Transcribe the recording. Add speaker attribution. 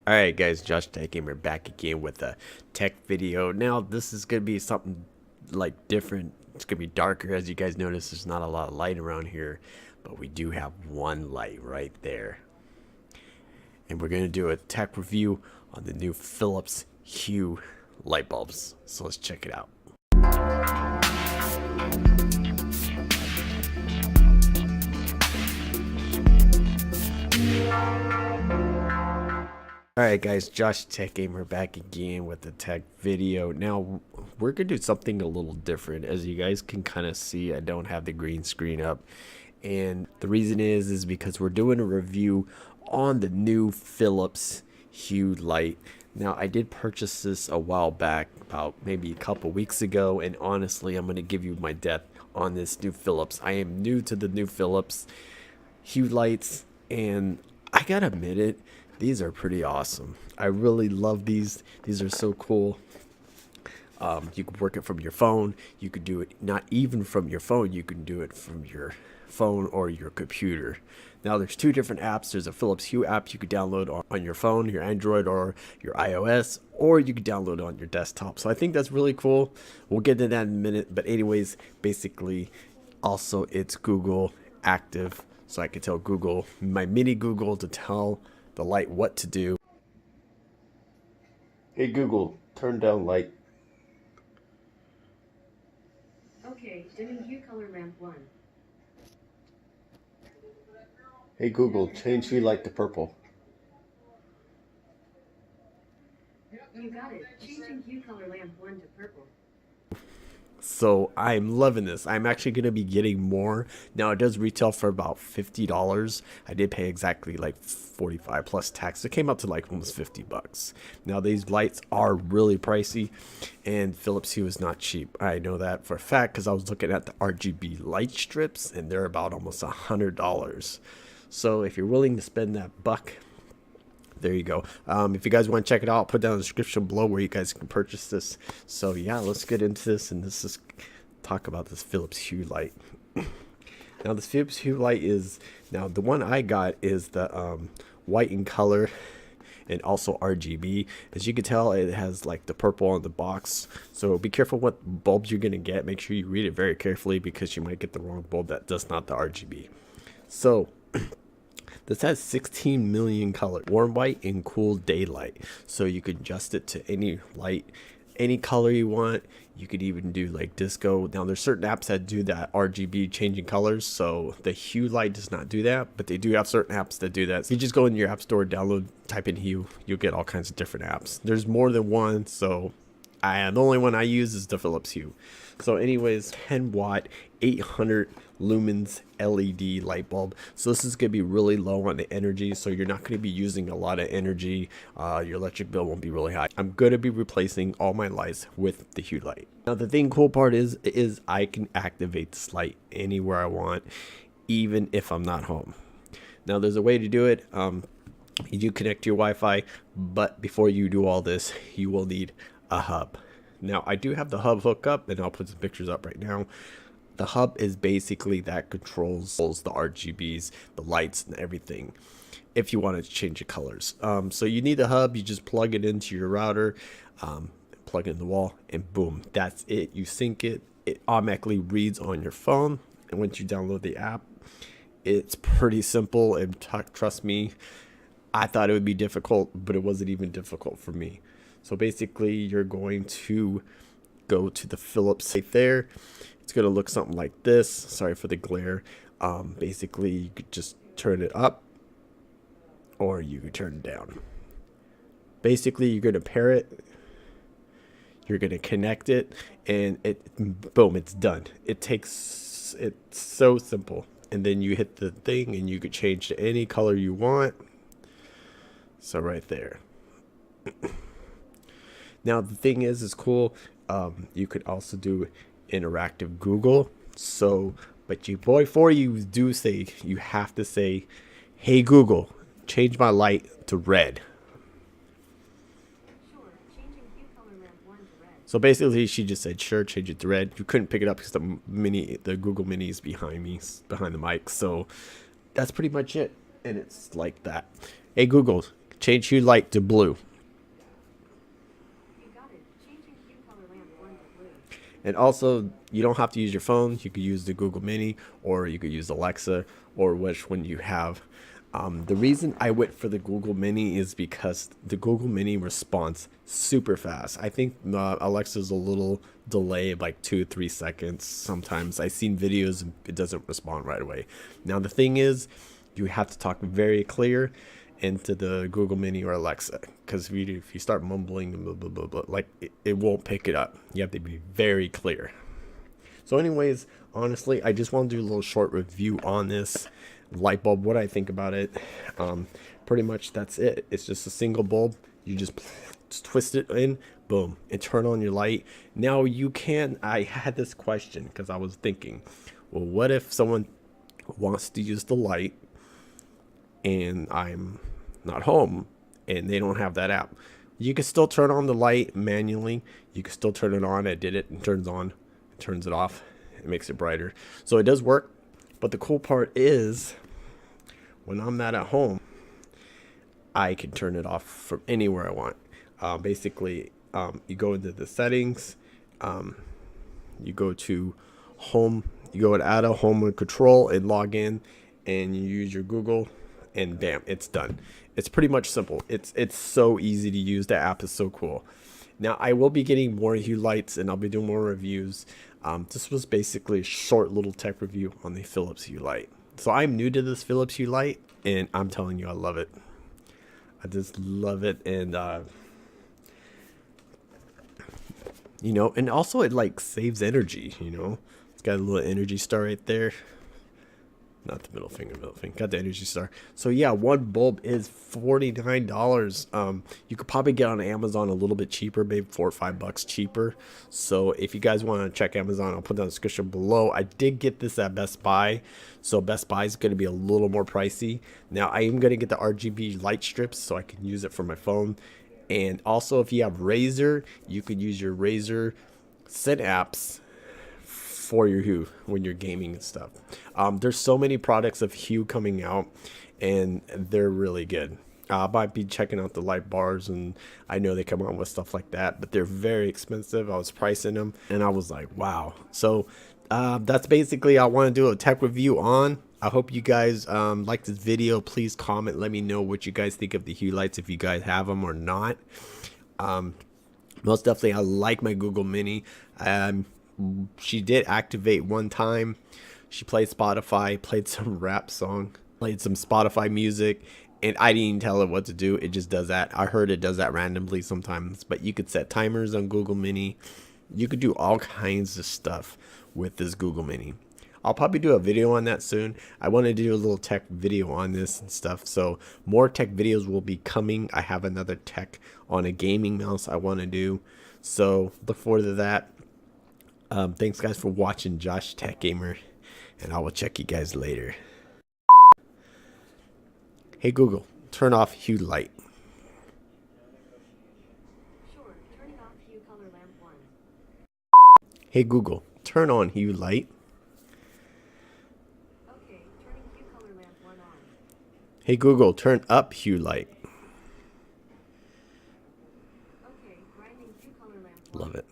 Speaker 1: Alright guys, Josh Tech Gamer back again with a tech video. Now this is going to be something like different. It's going to be darker. As you guys notice, there's not a lot of light around here, but we do have one light right there. And we're going to do a tech review on the new Philips Hue light bulbs. So let's check it out. Alright guys, Josh Tech Gamer back again with the tech video. Now we're going to do something a little different. As you guys can kind of see, I don't have the green screen up. And the reason is because we're doing a review on the new Philips Hue light. Now I did purchase this a while back, about maybe a couple weeks ago, and honestly I'm going to give you my depth on this new Philips. I am new to the new Philips Hue lights, and I gotta admit it, these are pretty awesome. I really love these. These are so cool. You can work it from your phone. You could do it not even from your phone. You can do it from your phone or your computer. Now there's two different apps. There's a Philips Hue app you could download on your phone, your Android or your iOS, or you could download it on your desktop. So I think that's really cool. We'll get to that in a minute. But anyways, basically, also it's Google active. So I can tell Google, my mini Google, to tell the light what to do. Hey Google, turn down light.
Speaker 2: Okay, dimming hue color lamp 1.
Speaker 1: Hey Google, change hue light to purple.
Speaker 2: You got it. Changing hue color lamp 1 to purple.
Speaker 1: So I'm loving this. I'm actually going to be getting more. Now it does retail for about $50. I did pay exactly like 45 plus tax. It came up to like almost 50 bucks. Now these lights are really pricey, and Philips Hue is not cheap. I know that for a fact because I was looking at the RGB light strips and they're about almost $100. So if you're willing to spend that buck, there you go. If you guys want to check it out, I'll put down in the description below where you guys can purchase this. So yeah, let's get into this, and this is talk about this Philips Hue light. Now this Philips Hue light is, now the one I got is the white in color and also RGB. As you can tell, it has like the purple on the box, so be careful what bulbs you're gonna get. Make sure you read it very carefully because you might get the wrong bulb that does not the RGB. So this has 16 million colors, warm white and cool daylight. So you can adjust it to any light, any color you want. You could even do like disco. Now there's certain apps that do that RGB changing colors. So the Hue light does not do that, but they do have certain apps that do that. So you just go in your app store, download, type in Hue, you'll get all kinds of different apps. There's more than one, so the only one I use is the Philips Hue. So anyways, 10 watt, 800 lumens LED light bulb. So this is going to be really low on the energy, so you're not going to be using a lot of energy. Your electric bill won't be really high. I'm going to be replacing all my lights with the Hue light. Now the cool part is I can activate this light anywhere I want, even if I'm not home. Now there's a way to do it. You do connect to your Wi-Fi, but before you do all this, you will need a hub. Now I do have the hub hooked up, and I'll put some pictures up right now. The hub is basically that controls the RGBs, the lights, and everything if you want to change the colors. So you need the hub. You just plug it into your router, plug it in the wall, and boom, that's it. You sync it. It automatically reads on your phone, and once you download the app, it's pretty simple. And trust me, I thought it would be difficult, but it wasn't even difficult for me. So basically, you're going to go to the Philips right there. It's going to look something like this. Sorry for the glare. Basically, you could just turn it up, or you could turn it down. Basically, you're going to pair it. You're going to connect it, and boom, it's done. It's so simple. And then you hit the thing, and you could change to any color you want. So right there. Now the thing is cool. You could also do interactive Google. So, but before you do say, you have to say, "Hey Google, change my light to red."
Speaker 2: Sure, changing hue color lamp 1 to red.
Speaker 1: So basically, she just said, "Sure, change it to red." You couldn't pick it up because the Google Mini is behind me, behind the mic. So that's pretty much it, and it's like that. Hey Google, Change hue light to blue.
Speaker 2: You got it. Changing hue color lamp 1 to blue.
Speaker 1: And also, you don't have to use your phone. You could use the Google Mini, or you could use Alexa, or which one you have. The reason I went for the Google Mini is because the Google Mini responds super fast. I think Alexa's a little delayed, like 2-3 seconds. Sometimes I've seen videos and it doesn't respond right away. Now the thing is, you have to talk very clear into the Google Mini or Alexa, because if you start mumbling blah, blah, blah, blah, like it won't pick it up. You have to be very clear. So anyways, honestly, I just want to do a little short review on this light bulb, what I think about it. Pretty much that's it. It's just a single bulb. You just twist it in, boom, and turn on your light. Now you can, I had this question because I was thinking, well, what if someone wants to use the light and I'm not home and they don't have that app? You can still turn on the light manually. You can still turn it on. I did it, and turns on, it turns it off, it makes it brighter. So it does work. But the cool part is, when I'm not at home, I can turn it off from anywhere I want. Basically, you go into the settings, you go to home, you go to add a home and control and log in, and you use your Google, and bam, it's done. It's pretty much simple. It's so easy to use. The app is so cool. Now I will be getting more hue lights, and I'll be doing more reviews. This was basically a short little tech review on the Philips Hue light. So I'm new to this Philips Hue light, and I'm telling you, I love it. I just love it. And you know, and also it like saves energy, you know. It's got a little energy star right there. Not the middle finger, got the energy star. So yeah, one bulb is $49. You could probably get on Amazon a little bit cheaper, maybe $4 or $5 cheaper. So if you guys want to check Amazon, I'll put down the description below. I did get this at Best Buy, so Best Buy is going to be a little more pricey. Now I am going to get the RGB light strips so I can use it for my phone. And also, if you have Razer, you could use your Razer Synapse for your Hue when you're gaming and stuff. There's so many products of Hue coming out, and they're really good. I might be checking out the light bars, and I know they come out with stuff like that, but they're very expensive. I was pricing them, and I was like, wow. So that's basically I want to do a tech review on. I hope you guys like this video. Please comment, let me know what you guys think of the Hue lights, if you guys have them or not. Most definitely, I like my Google Mini. She did activate one time. She played Spotify, played some rap song, played some Spotify music, and I didn't even tell it what to do. It just does that. I heard it does that randomly sometimes, but you could set timers on Google Mini. You could do all kinds of stuff with this Google Mini. I'll probably do a video on that soon. I want to do a little tech video on this and stuff, so more tech videos will be coming. I have another tech on a gaming mouse I want to do, so look forward to that. Thanks guys for watching Josh Tech Gamer, and I will check you guys later. Hey Google, turn off Hue light.
Speaker 2: Sure. Turning off hue color lamp 1.
Speaker 1: Hey Google, turn on Hue light.
Speaker 2: Okay. Turning hue color lamp 1 on.
Speaker 1: Hey Google, turn up Hue light.
Speaker 2: Okay. Grinding hue color lamp 1.
Speaker 1: Love it.